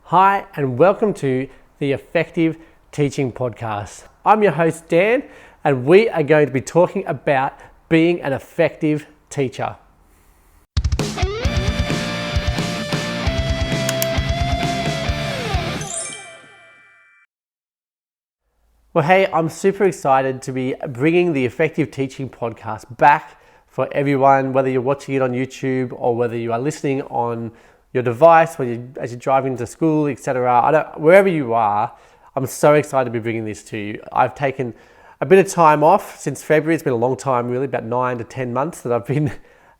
Hi, and welcome to the Effective Teaching Podcast. I'm your host, Dan, and we are going to be talking about being an effective teacher. Well, hey, I'm super excited to be bringing the Effective Teaching Podcast back for everyone, whether you're watching it on YouTube or whether you are listening on your device as you're driving to school, etc. Wherever you are, I'm so excited to be bringing this to you. I've taken a bit of time off since February. It's been a long time, really, about 9 to 10 months that I've been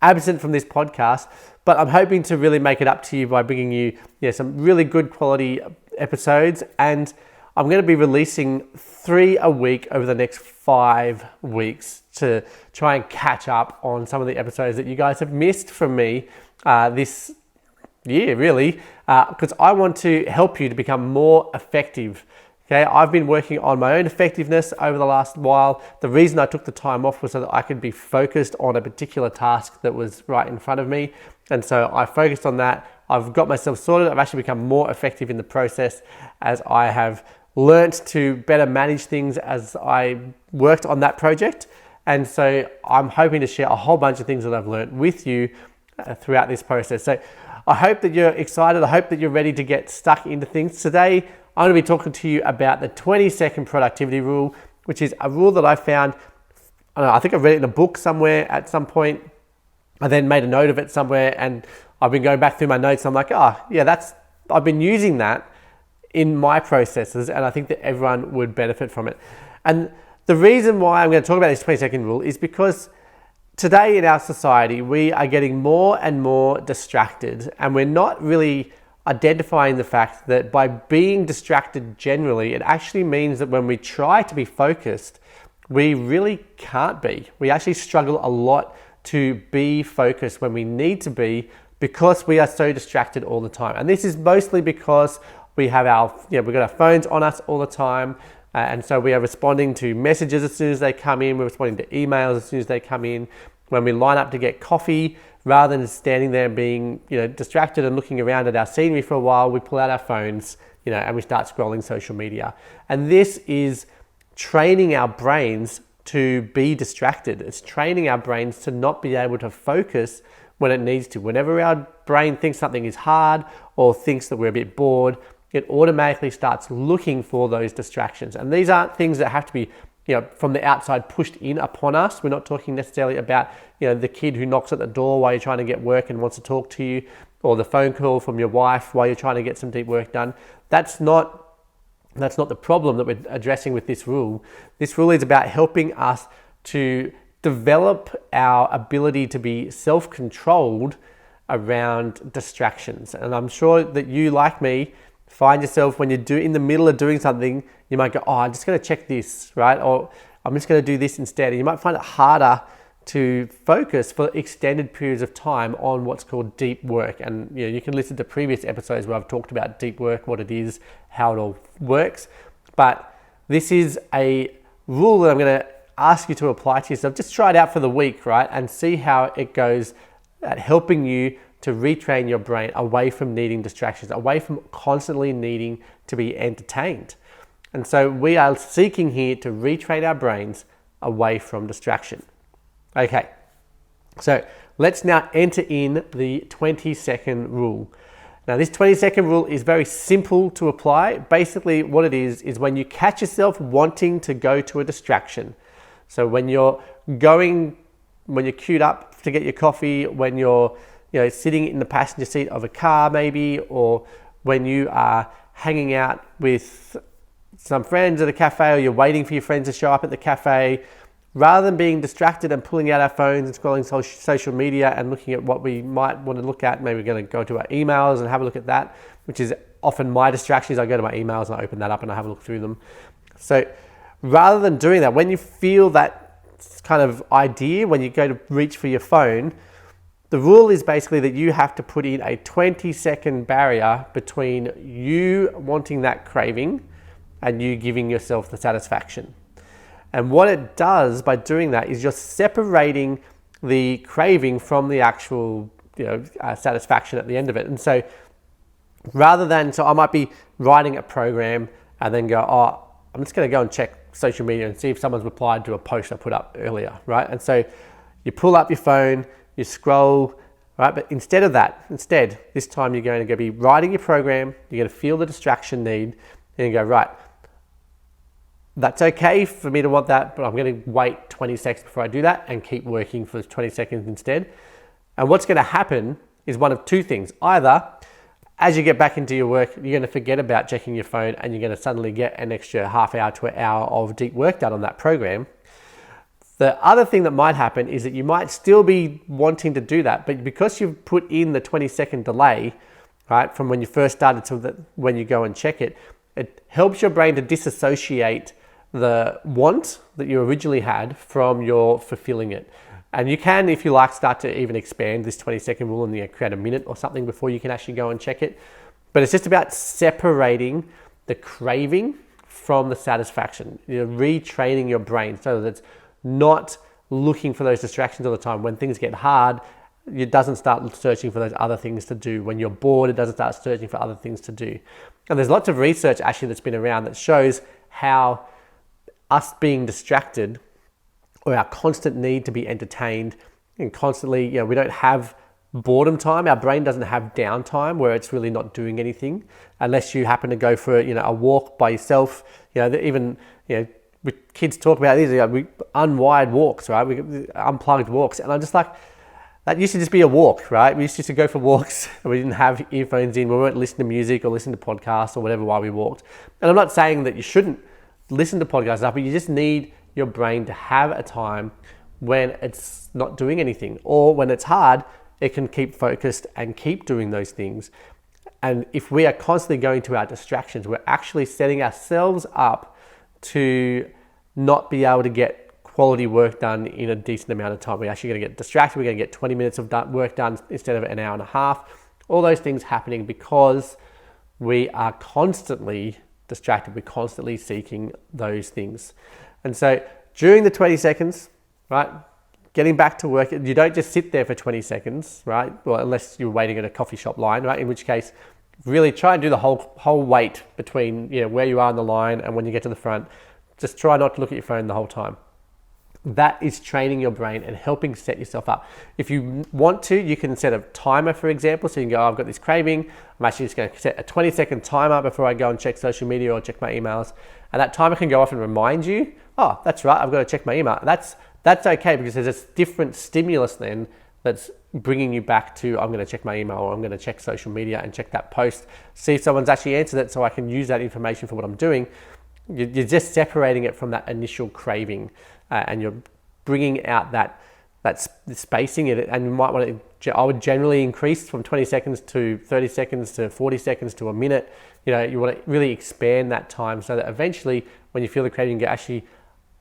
absent from this podcast, but I'm hoping to really make it up to you by bringing you some really good quality episodes, and I'm going to be releasing 3 a week over the next 5 weeks to try and catch up on some of the episodes that you guys have missed from me this year, really, because I want to help you to become more effective. Okay, I've been working on my own effectiveness over the last while. The reason I took the time off was so that I could be focused on a particular task that was right in front of me. And so I focused on that. I've got myself sorted. I've actually become more effective in the process as I have learnt to better manage things as I worked on that project. And so I'm hoping to share a whole bunch of things that I've learnt with you throughout this process. So I hope that you're excited. I hope that you're ready to get stuck into things. Today, I'm going to be talking to you about the 20-second productivity rule, which is a rule that I found, I think I read it in a book somewhere at some point. I then made a note of it somewhere, and I've been going back through my notes. I'm like, I've been using that in my processes, and I think that everyone would benefit from it. And the reason why I'm going to talk about this 20-second rule is because today in our society, we are getting more and more distracted, and we're not really identifying the fact that by being distracted generally, it actually means that when we try to be focused, we really can't be. We actually struggle a lot to be focused when we need to be because we are so distracted all the time. And this is mostly because we've got our phones on us all the time. And so we are responding to messages as soon as they come in. We're responding to emails as soon as they come in. When we line up to get coffee, rather than standing there and being distracted and looking around at our scenery for a while, we pull out our phones, and we start scrolling social media. And this is training our brains to be distracted. It's training our brains to not be able to focus when it needs to. Whenever our brain thinks something is hard or thinks that we're a bit bored, it automatically starts looking for those distractions. And these aren't things that have to be from the outside pushed in upon us. We're not talking necessarily about the kid who knocks at the door while you're trying to get work and wants to talk to you, or the phone call from your wife while you're trying to get some deep work done. That's not the problem that we're addressing with this rule. This rule is about helping us to develop our ability to be self-controlled around distractions. And I'm sure that you, like me, find yourself when you're in the middle of doing something, you might go, I'm just going to check this, right? Or I'm just going to do this instead. And you might find it harder to focus for extended periods of time on what's called deep work. And you can listen to previous episodes where I've talked about deep work, what it is, how it all works. But this is a rule that I'm going to ask you to apply to yourself. Just try it out for the week, right? And see how it goes at helping you to retrain your brain away from needing distractions, away from constantly needing to be entertained. And so we are seeking here to retrain our brains away from distraction. Okay, so let's now enter in the 20-second rule. Now, this 20-second rule is very simple to apply. Basically, what it is when you catch yourself wanting to go to a distraction. So when you're queued up to get your coffee, when you're sitting in the passenger seat of a car maybe, or when you are hanging out with some friends at a cafe, or you're waiting for your friends to show up at the cafe, rather than being distracted and pulling out our phones and scrolling social media and looking at what we might want to look at, maybe we're going to go to our emails and have a look at that, which is often my distraction. Is I go to my emails and I open that up and I have a look through them. So rather than doing that, when you feel that kind of idea, when you go to reach for your phone, the rule is basically that you have to put in a 20-second barrier between you wanting that craving and you giving yourself the satisfaction. And what it does by doing that is you're separating the craving from the actual satisfaction at the end of it. And so Rather than, so I might be writing a program and then go, oh, I'm just going to go and check social media and see if someone's replied to a post I put up earlier, right? And so you pull up your phone, you scroll, right? But instead of that, this time you're going to be writing your program, you're going to feel the distraction need, and you go, right, that's okay for me to want that, but I'm going to wait 20 seconds before I do that and keep working for 20 seconds instead. And what's going to happen is one of two things. Either as you get back into your work, you're going to forget about checking your phone and you're going to suddenly get an extra half hour to an hour of deep work done on that program. The other thing that might happen is that you might still be wanting to do that, but because you've put in the 20-second delay, right, from when you first started to when you go and check it, it helps your brain to disassociate the want that you originally had from your fulfilling it. And you can, if you like, start to even expand this 20-second rule and create a minute or something before you can actually go and check it. But it's just about separating the craving from the satisfaction. You're retraining your brain so that it's not looking for those distractions all the time. When things get hard, it doesn't start searching for those other things to do. When you're bored, it doesn't start searching for other things to do. And there's lots of research actually that's been around that shows how us being distracted, or our constant need to be entertained, and constantly, we don't have boredom time. Our brain doesn't have downtime where it's really not doing anything, unless you happen to go for a walk by yourself. Even kids talk about these, we unwired walks, right? We unplugged walks, and I'm just like, that used to just be a walk, right? We used to go for walks and we didn't have earphones in. We weren't listening to music or listening to podcasts or whatever while we walked. And I'm not saying that you shouldn't listen to podcasts, but you just need your brain to have a time when it's not doing anything, or when it's hard, it can keep focused and keep doing those things. And if we are constantly going to our distractions, we're actually setting ourselves up to not be able to get quality work done in a decent amount of time. We're actually going to get distracted. We're going to get 20 minutes of work done instead of an hour and a half. All those things happening because we are constantly distracted. We're constantly seeking those things. And so during the 20 seconds, right, getting back to work, you don't just sit there for 20 seconds, right? Well, unless you're waiting at a coffee shop line, right? In which case, really try and do the whole wait between where you are in the line and when you get to the front. Just try not to look at your phone the whole time. That is training your brain and helping set yourself up. If you want to, you can set a timer, for example. So you can go, I've got this craving. I'm actually just going to set a 20-second timer before I go and check social media or check my emails. And that timer can go off and remind you, oh, that's right, I've got to check my email. That's okay, because there's a different stimulus then that's bringing you back to, I'm going to check my email, or I'm going to check social media and check that post, see if someone's actually answered it so I can use that information for what I'm doing. You're just separating it from that initial craving, and you're bringing out that spacing in it. And you might want to, I would generally increase from 20 seconds to 30 seconds to 40 seconds to a minute. You want to really expand that time so that eventually when you feel the craving, you go, actually,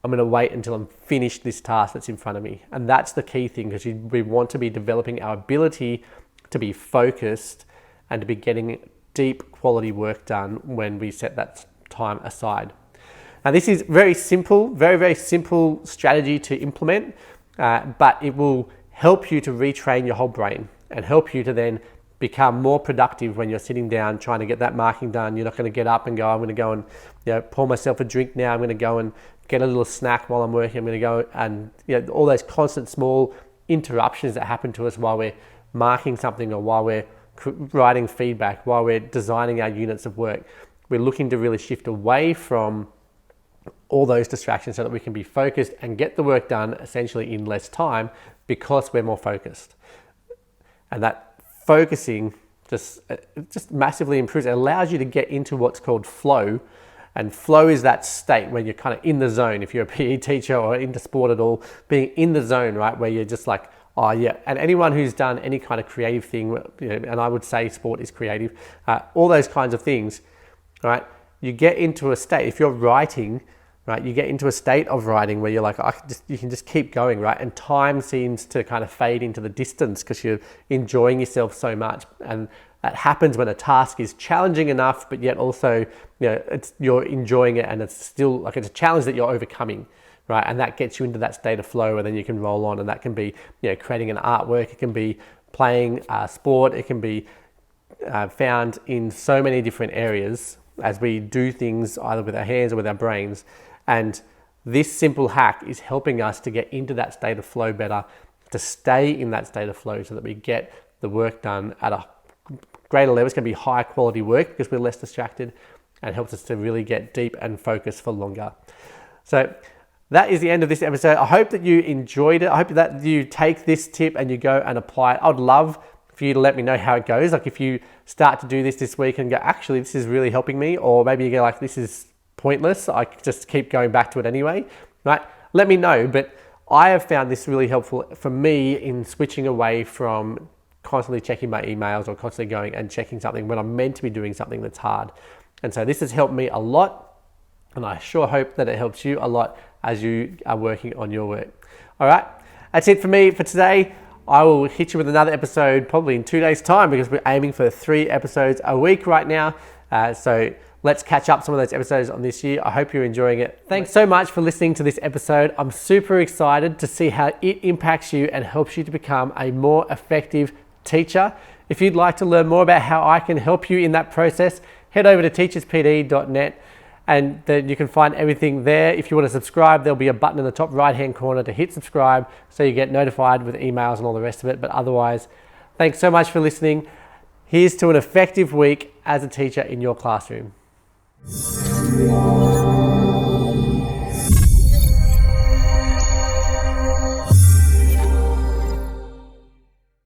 I'm going to wait until I'm finished this task that's in front of me. And that's the key thing, because we want to be developing our ability to be focused and to be getting deep quality work done when we set that time aside. Now, this is very simple, very, very simple strategy to implement, but it will help you to retrain your whole brain and help you to then become more productive when you're sitting down trying to get that marking done. You're not going to get up and go, I'm going to go and pour myself a drink now. I'm going to go and get a little snack while I'm working. I'm going to go and all those constant small interruptions that happen to us while we're marking something, or while we're writing feedback, while we're designing our units of work. We're looking to really shift away from all those distractions so that we can be focused and get the work done essentially in less time, because we're more focused. And that focusing just massively improves. It allows you to get into what's called flow. And flow is that state when you're kind of in the zone. If you're a PE teacher or into sport at all, being in the zone, right, where you're just like, oh yeah. And anyone who's done any kind of creative thing, and I would say sport is creative, all those kinds of things, right? You get into a state, if you're writing, right, you get into a state of writing where you're like, you can just keep going, right? And time seems to kind of fade into the distance because you're enjoying yourself so much. And that happens when a task is challenging enough, but yet also, you're enjoying it, and it's still like it's a challenge that you're overcoming, right? And that gets you into that state of flow, and then you can roll on. And that can be, creating an artwork. It can be playing sport. It can be found in so many different areas as we do things either with our hands or with our brains. And this simple hack is helping us to get into that state of flow better, to stay in that state of flow so that we get the work done at a greater level. It's going to be higher quality work because we're less distracted, and helps us to really get deep and focus for longer. So that is the end of this episode. I hope that you enjoyed it. I hope that you take this tip and you go and apply it. I'd love for you to let me know how it goes. Like if you start to do this week and go, actually, this is really helping me, or maybe you go like, this is pointless, I just keep going back to it anyway, right? Let me know. But I have found this really helpful for me in switching away from constantly checking my emails or constantly going and checking something when I'm meant to be doing something that's hard. And so this has helped me a lot, and I sure hope that it helps you a lot as you are working on your work. All right, that's it for me for today. I will hit you with another episode probably in 2 days' time, because we're aiming for 3 episodes a week right now. So let's catch up some of those episodes on this year. I hope you're enjoying it. Thanks so much for listening to this episode. I'm super excited to see how it impacts you and helps you to become a more effective teacher. If you'd like to learn more about how I can help you in that process, head over to teacherspd.net, and then you can find everything there. If you want to subscribe, there'll be a button in the top right-hand corner to hit subscribe so you get notified with emails and all the rest of it. But otherwise, thanks so much for listening. Here's to an effective week as a teacher in your classroom.